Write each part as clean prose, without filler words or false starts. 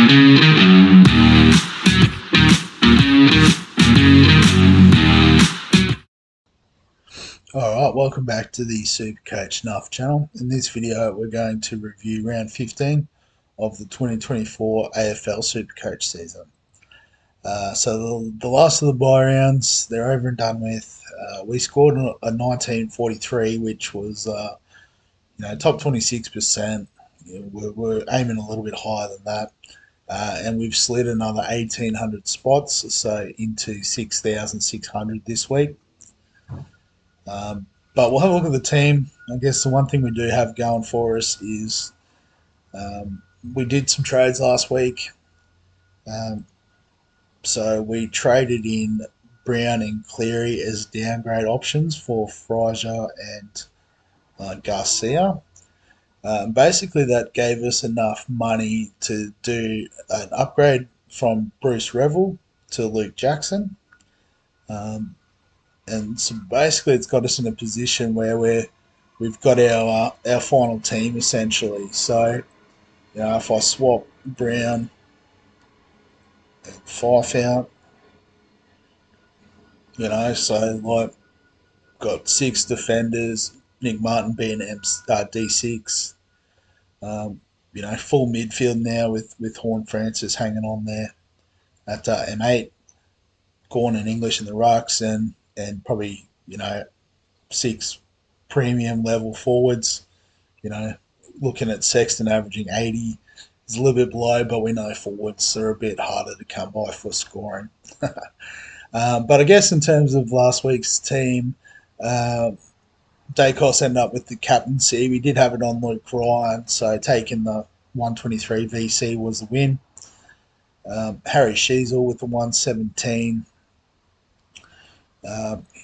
Alright, welcome back to the SuperCoach Nuff channel. In this video we're going to review round 15 of the 2024 AFL SuperCoach season. So the last of the bye rounds, they're over and done with. We scored a 1943, which was top 26%. We're aiming a little bit higher than that. And we've slid another 1,800 spots, so into 6,600 this week. But we'll have a look at the team. I guess the one thing we do have going for us is we did some trades last week. So we traded in Brown and Cleary as downgrade options for Fraser and Garcia. Basically, that gave us enough money to do an upgrade from Bruce Revel to Luke Jackson. And so basically it's got us in a position where we've got our final team essentially. So, if I swap Brown and Fife out, so like got 6 defenders, Nick Martin being D6, full midfield now with Horn Francis hanging on there at M8, Gorn and English in the rucks, and probably 6 premium level forwards. Looking at Sexton averaging 80 is a little bit below, but we know forwards are a bit harder to come by for scoring. But I guess in terms of last week's team, Dacos ended up with the captaincy. We did have it on Luke Ryan, so taking the 123 VC was the win. Harry Sheasel with the 117.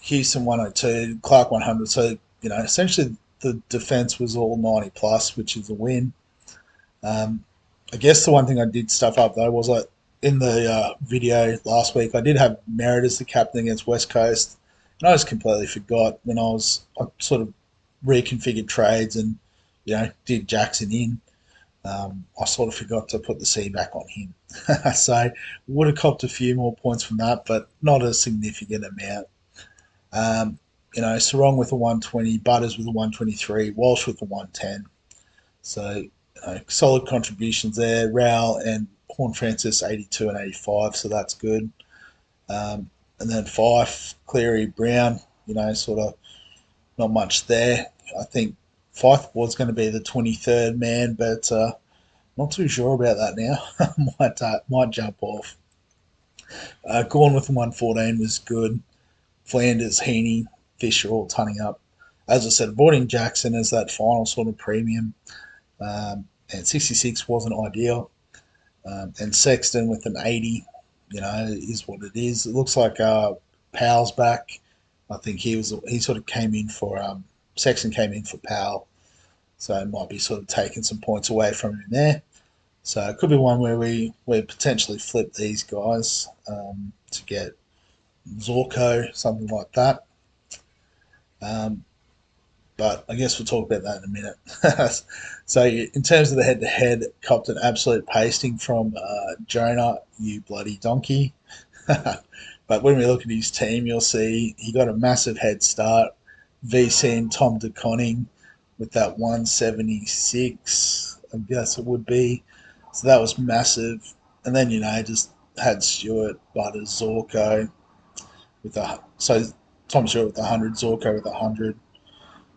Houston 102, Clark 100. So, essentially the defense was all 90 plus, which is a win. I guess the one thing I did stuff up though was in the video last week, I did have Merritt as the captain against West Coast, and I just completely forgot when I sort of reconfigured trades and did Jackson in. I sort of forgot to put the C back on him, so would have copped a few more points from that, but not a significant amount. Sarong with a 120, Butters with a 123, Walsh with a 110. So solid contributions there. Rowell and Horn Francis 82 and 85, so that's good. And then Fife, Cleary, Brown, sort of not much there. I think Fife was going to be the 23rd man, but not too sure about that now. might jump off. Gorn with the 114 was good. Flanders, Heaney, Fisher all tunning up. As I said, avoiding Jackson as that final sort of premium. And 66 wasn't ideal. And Sexton with an 80, is what it is. It looks like Powell's back. I think he sort of came in for Sexton came in for Powell, so it might be sort of taking some points away from him there. So it could be one where we potentially flip these guys to get Zorko, something like that. But I guess we'll talk about that in a minute. So in terms of the head-to-head, copped an absolute pasting from Jonah, you bloody donkey. But when we look at his team, you'll see he got a massive head start. VC and Tom DeConning with that 176, I guess it would be. So that was massive. And then, just had Stewart, Butters, Zorko with Tom Stewart with 100, Zorko with 100.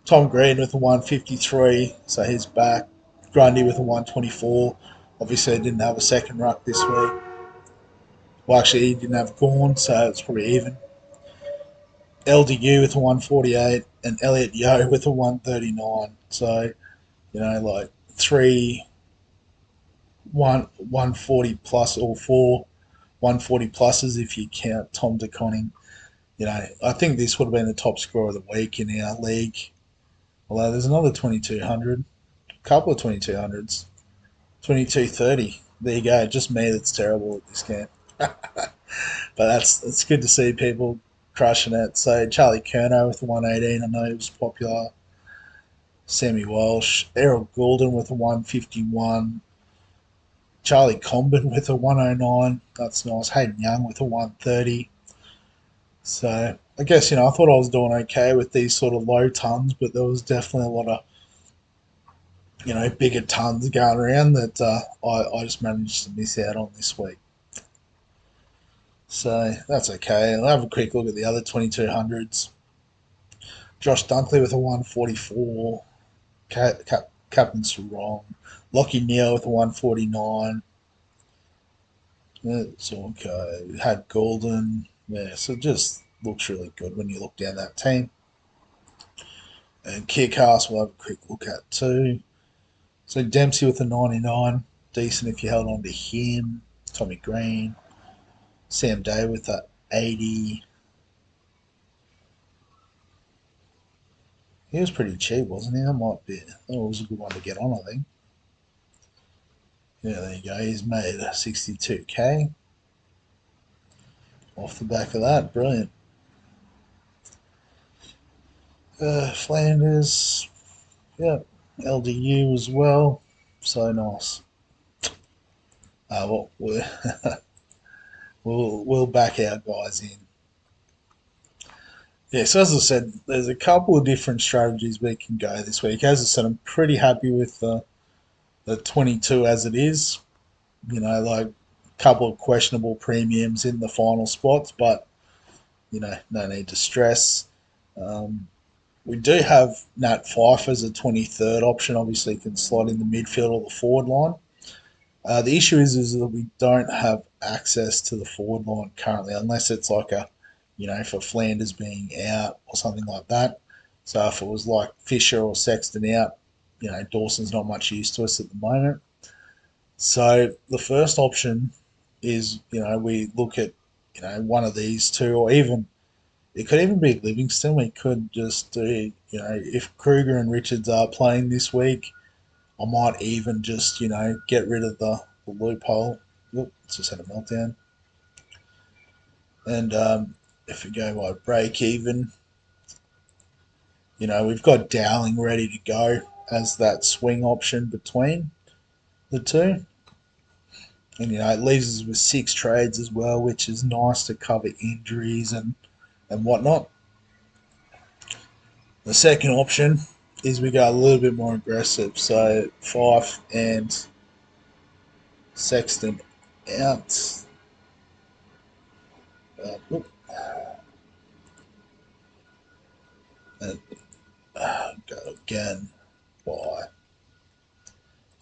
Tom Green with a 153, so he's back. Grundy with a 124. Obviously, he didn't have a second ruck this week. Well, actually, he didn't have Gorn, so it's probably even. LDU with a 148 and Elliot Yeo with a 139. So, like 140 plus, or 4 140 pluses if you count Tom DeConning. I think this would have been the top scorer of the week in our league. Although there's another 2200, a couple of 2200s, 2230. There you go. Just me that's terrible at this game. But it's good to see people crushing it. So Charlie Curnow with the 118, I know he was popular. Sammy Walsh, Errol Goulden with a 151. Charlie Comben with a 109. That's nice. Hayden Young with a 130. So I guess, I thought I was doing okay with these sort of low tons, but there was definitely a lot of, bigger tons going around that I just managed to miss out on this week. So that's okay. I'll have a quick look at the other 2200s. Josh Dunkley with a 144. Captain Sarong. Lockie Neal with a 149. It's okay. Had Golden. Yeah, so it just looks really good when you look down that team. And Kickass we'll have a quick look at too. So Dempsey with a 99. Decent if you held on to him. Tommy Green. Sam Day with a 80. He was pretty cheap, wasn't he? That was a good one to get on, I think. Yeah, there you go. He's made 62k off the back of that. Brilliant. Flanders, yeah, LDU as well. So nice. Well, we'll back our guys in. Yeah, so as I said, there's a couple of different strategies we can go this week. As I said, I'm pretty happy with the 22 as it is. Like a couple of questionable premiums in the final spots, but no need to stress. Um, we do have Nat Fife as a 23rd option. Obviously, can slot in the midfield or the forward line. The issue is that we don't have access to the forward line currently, unless it's like for Flanders being out or something like that. So if it was like Fisher or Sexton out, Dawson's not much use to us at the moment. So the first option is, we look at, one of these two, or even it could even be Livingston. We could just do, if Kruger and Richards are playing this week, I might even just, get rid of the loophole. Oop, just had a meltdown. And if we go by break even, we've got Dowling ready to go as that swing option between the two. And, it leaves us with 6 trades as well, which is nice to cover injuries and whatnot. The second option is we go a little bit more aggressive. So Fife and Sexton out. Uh, and go again. Why?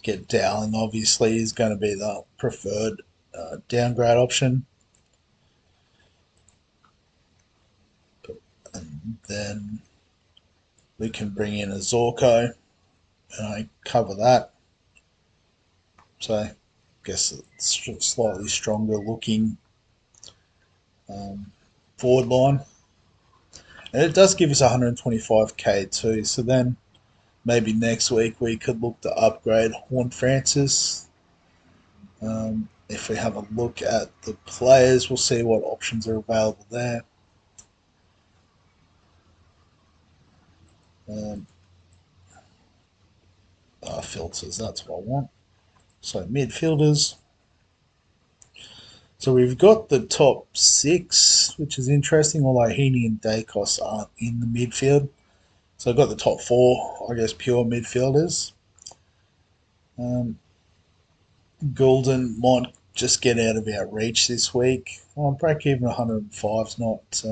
Get Dowling obviously is going to be the preferred downgrade option. And then we can bring in a Zorko and I cover that. So I guess it's slightly stronger looking forward line. And it does give us 125k too. So then maybe next week we could look to upgrade Horn Francis. If we have a look at the players, we'll see what options are available there. Um, Filters, that's what I want. So midfielders. So we've got the top 6, which is interesting, although Heaney and Dacos aren't in the midfield. So I've got the top 4, I guess, pure midfielders. Goulden might just get out of our reach this week. Break even 105 is not,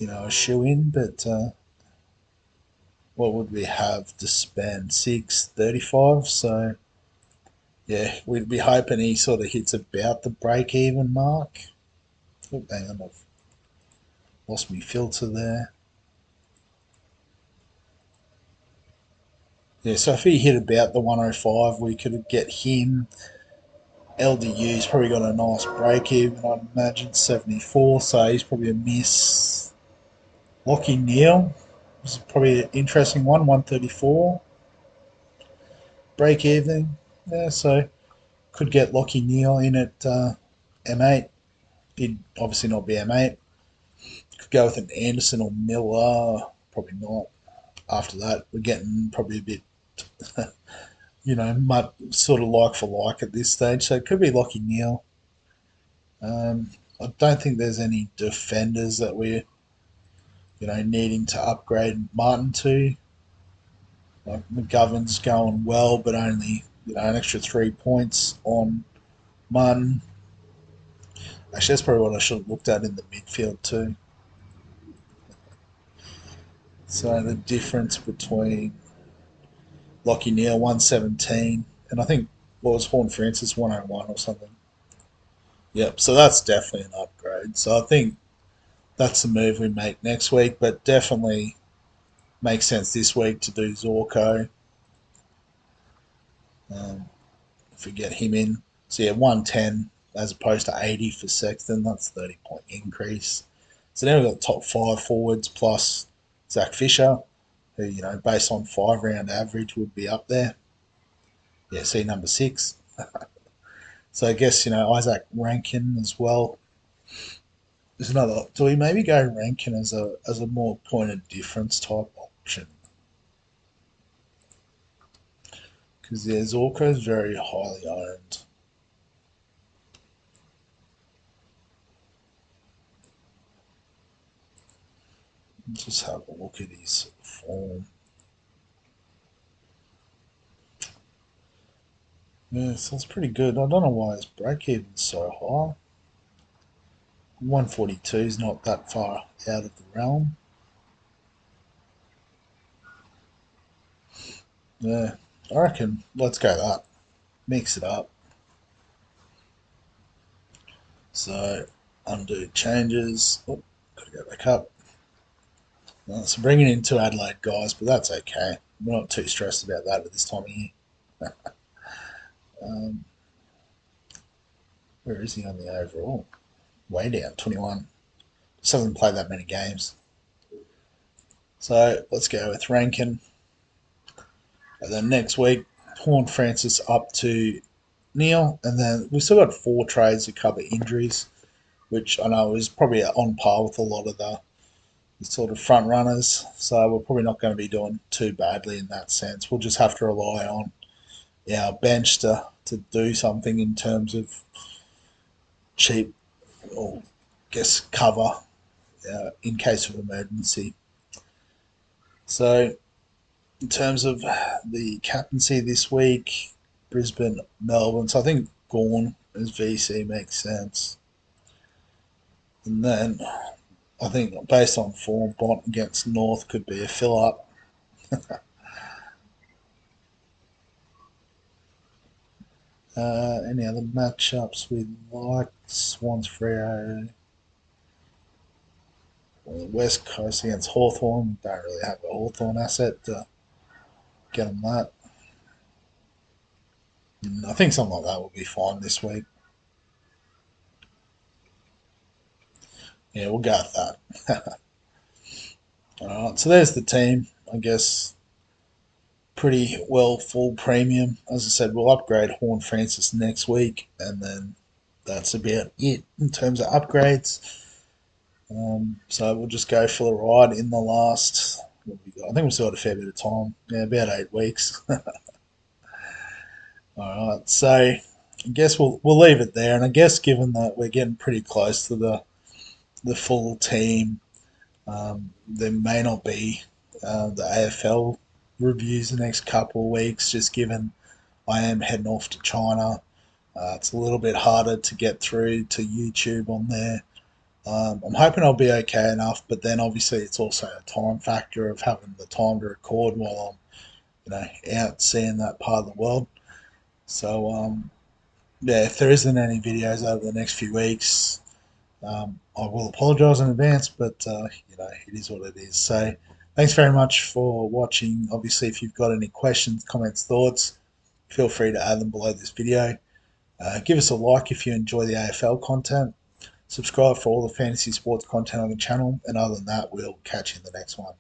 a shoe in, but what would we have to spend? 635. So yeah, we'd be hoping he sort of hits about the break even mark. Oh, hang on, I've lost my filter there. Yeah, so if he hit about the 105, we could get him. LDU's probably got a nice break even, I'd imagine 74, so he's probably a miss. Lockie Neal is probably an interesting one, 134. Break even. Yeah, so could get Lockie Neal in at M8. He'd obviously not be M8. Could go with an Anderson or Miller. Probably not. After that, we're getting probably a bit much sort of like for like at this stage. So it could be Lockie Neal. I don't think there's any defenders that we're needing to upgrade Martin to. Like McGovern's going well, but only an extra 3 points on Martin. Actually, that's probably what I should have looked at in the midfield too. So the difference between Lockie Neal 117 and I think what was Horn Francis 101 or something. Yep. So that's definitely an upgrade. So I think that's the move we make next week, but definitely makes sense this week to do Zorko. Um, if we get him in, so yeah, 110 as opposed to 80 for Sexton, that's 30-point increase. So now we've got top five forwards plus Zach Fisher, who based on 5 round average would be up there. Yeah, see number 6. So I guess Isaac Rankin as well. There's another. Do we maybe go Rankin as a more point of difference type option? Because yeah, Zorko is very highly owned. Just have a look at his form. Yeah, so it's pretty good. I don't know why his break even's so high. 142 is not that far out of the realm. Yeah, I reckon let's go that. Mix it up. So undo changes. Oh, gotta go back up. So bringing in 2 Adelaide guys, but that's okay. We're not too stressed about that at this time of year. Um, where is he on the overall? Way down, 21. Just hasn't played that many games. So let's go with Rankin. And then next week, Horn Francis up to Neil. And then we've still got 4 trades to cover injuries, which I know is probably on par with a lot of the sort of front runners. So we're probably not going to be doing too badly in that sense. We'll just have to rely on our bench to do something in terms of cheap or guess cover in case of emergency. So in terms of the captaincy this week, Brisbane, Melbourne. So I think Gawn as VC makes sense. And then I think based on form, Bont against North could be a fill up. Any other matchups we like? Swans Freo. West Coast against Hawthorn. Don't really have a Hawthorn asset to get them that. I think something like that will be fine this week. Yeah, we'll go with that. All right, so there's the team. I guess pretty well full premium. As I said, we'll upgrade Horn Francis next week, and then that's about it in terms of upgrades. So we'll just go for the ride in the last. What we got? I think we've still got a fair bit of time. Yeah, about 8 weeks. All right, so I guess we'll leave it there. And I guess given that we're getting pretty close to the full team, there may not be the AFL reviews the next couple of weeks, just given I am heading off to China. It's a little bit harder to get through to YouTube on there. I'm hoping I'll be okay enough, but then obviously it's also a time factor of having the time to record while I'm, out seeing that part of the world. So yeah, if there isn't any videos over the next few weeks, I will apologise in advance, but it is what it is. So thanks very much for watching. Obviously, if you've got any questions, comments, thoughts, feel free to add them below this video. Give us a like if you enjoy the AFL content. Subscribe for all the fantasy sports content on the channel. And other than that, we'll catch you in the next one.